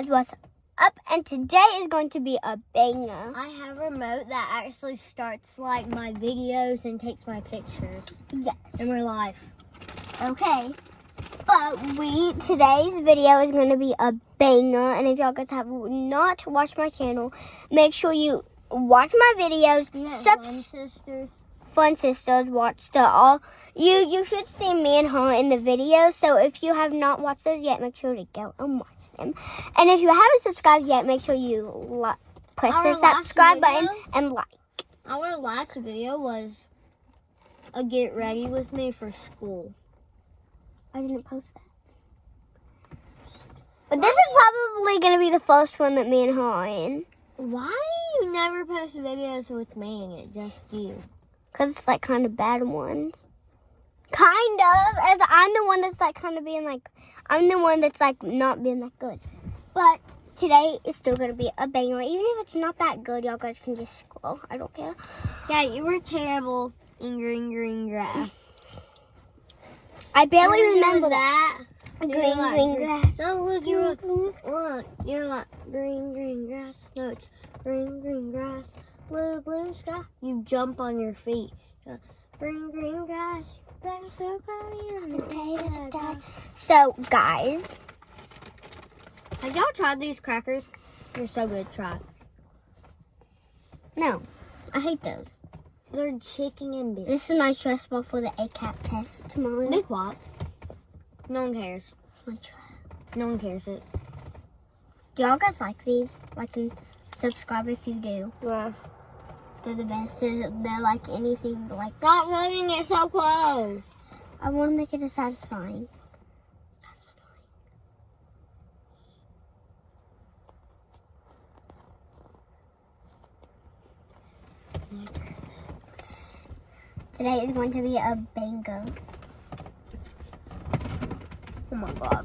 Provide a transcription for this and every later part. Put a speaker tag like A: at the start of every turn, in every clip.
A: guys, what's up? And today is going to be a banger.
B: I have a remote that actually starts like my videos and takes my pictures.
A: Yes.
B: In real life.
A: Okay. But today's video is going to be a banger. And if y'all guys have not watched my channel, make sure you watch my videos.
B: Fun Sisters.
A: Fun Sisters, watch the all. You should see me and her in the video. So if you have not watched those yet, make sure to go and watch them. And if you haven't subscribed yet, make sure you press the subscribe button and like.
B: Our last video was a get ready with me for school.
A: I didn't post that. But this is probably going to be the first one that me and her are in.
B: Why do you never post videos with me and it just you?
A: Because it's like kind of bad ones. Kind of. As I'm the one that's like kind of being like, I'm the one that's like not being that good. But today is still going to be a banger. Even if it's not that good, y'all guys can just scroll. I don't care.
B: Yeah, you were terrible in green grass.
A: I barely remember
B: that.
A: Green grass.
B: No, look, you're like green grass. No, it's green grass. Blue sky. You jump on your feet. Green grass.
A: So, guys,
B: have y'all tried these crackers? They're so good. Try.
A: No, I hate those.
B: They're chicken and biscuits.
A: This is my stress ball for the ACAP test tomorrow.
B: Big what? No one cares.
A: My stress.
B: No one cares it.
A: Do y'all guys like these? Like and subscribe if you do.
B: Yeah.
A: They're the best. They're like anything like.
B: Stop running it so close.
A: I want to make it satisfying. Today is going to be a banger.
B: Oh my god.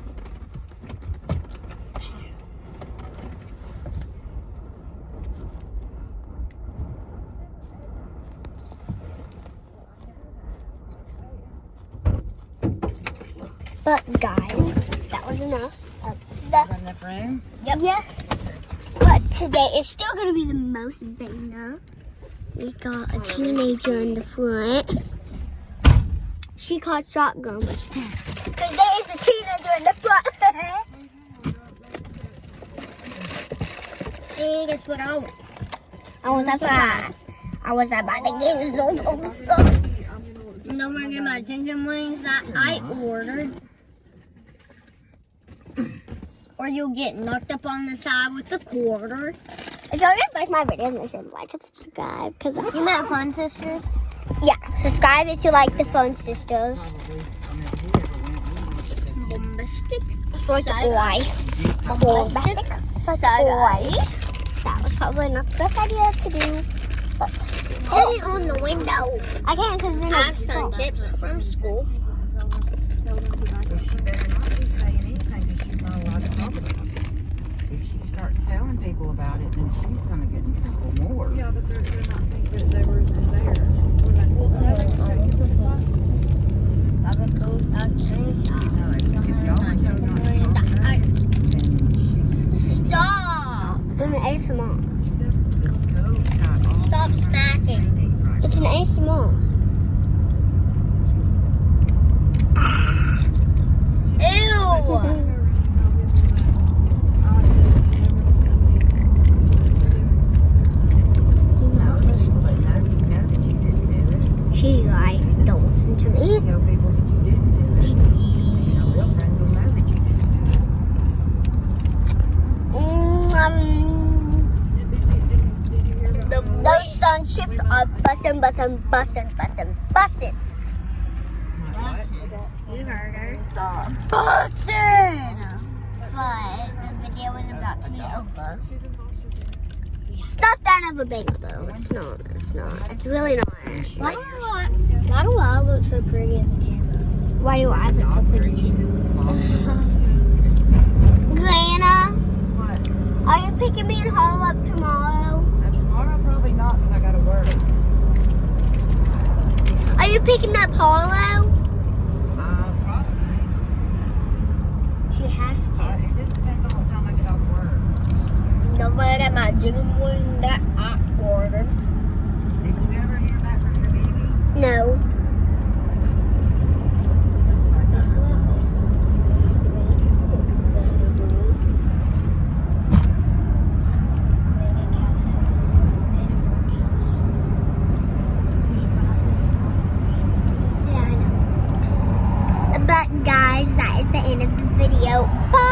A: But guys, that was enough of
C: the frame?
A: Yep. Yes. But today is still going to be the most banger. We got a teenager in the front. She called shotgun. Today is the teenager in the front.
B: Hey, guess what I want?
A: I was surprised. I was about to give you some.
B: No, we're getting my chicken wings that I ordered. Or you'll get knocked up on the side with the quarter.
A: If y'all just like my videos, make sure to like and subscribe. Cause
B: You met Fun Sisters?
A: Yeah, subscribe if you like the Fun Sisters.
B: Bombastic.
A: Like Bombastic. That was probably not the best idea to do. But
B: Put it on the window.
A: I can't because then
B: I have sun chips from school.
C: She better not be saying anything because she's not allowed to talk about it. If she starts telling people about it, then she's going to get in trouble more.
D: Yeah, but they're not thinking that they were in there.
B: Stop!
A: Doing an ASMR.
C: The school's got all
B: Stop smacking.
A: It's an ASMR.
B: Ew!
A: She's like, don't listen to me.
C: Tell people that you didn't do it. Your real friends will know that you didn't do it.
A: Those sun chips are bussin'.
B: You heard her.
A: Bussin'! But the video is about to be over. It's not that of a banger though. It's not. It's really not.
B: Why do I look so pretty in the camera?
A: Why do I look so pretty too? Glenna,
C: What?
A: are you picking me and Harlow up tomorrow?
C: Tomorrow probably not because I got to work.
A: Are you picking up Harlow?
C: Probably.
A: She has to.
C: It just depends on what time I get off work.
B: doing that order.
C: Did you ever hear back from your baby?
A: No.
B: That's what I
A: Yeah, I know. But guys, that is the end of the video. Bye.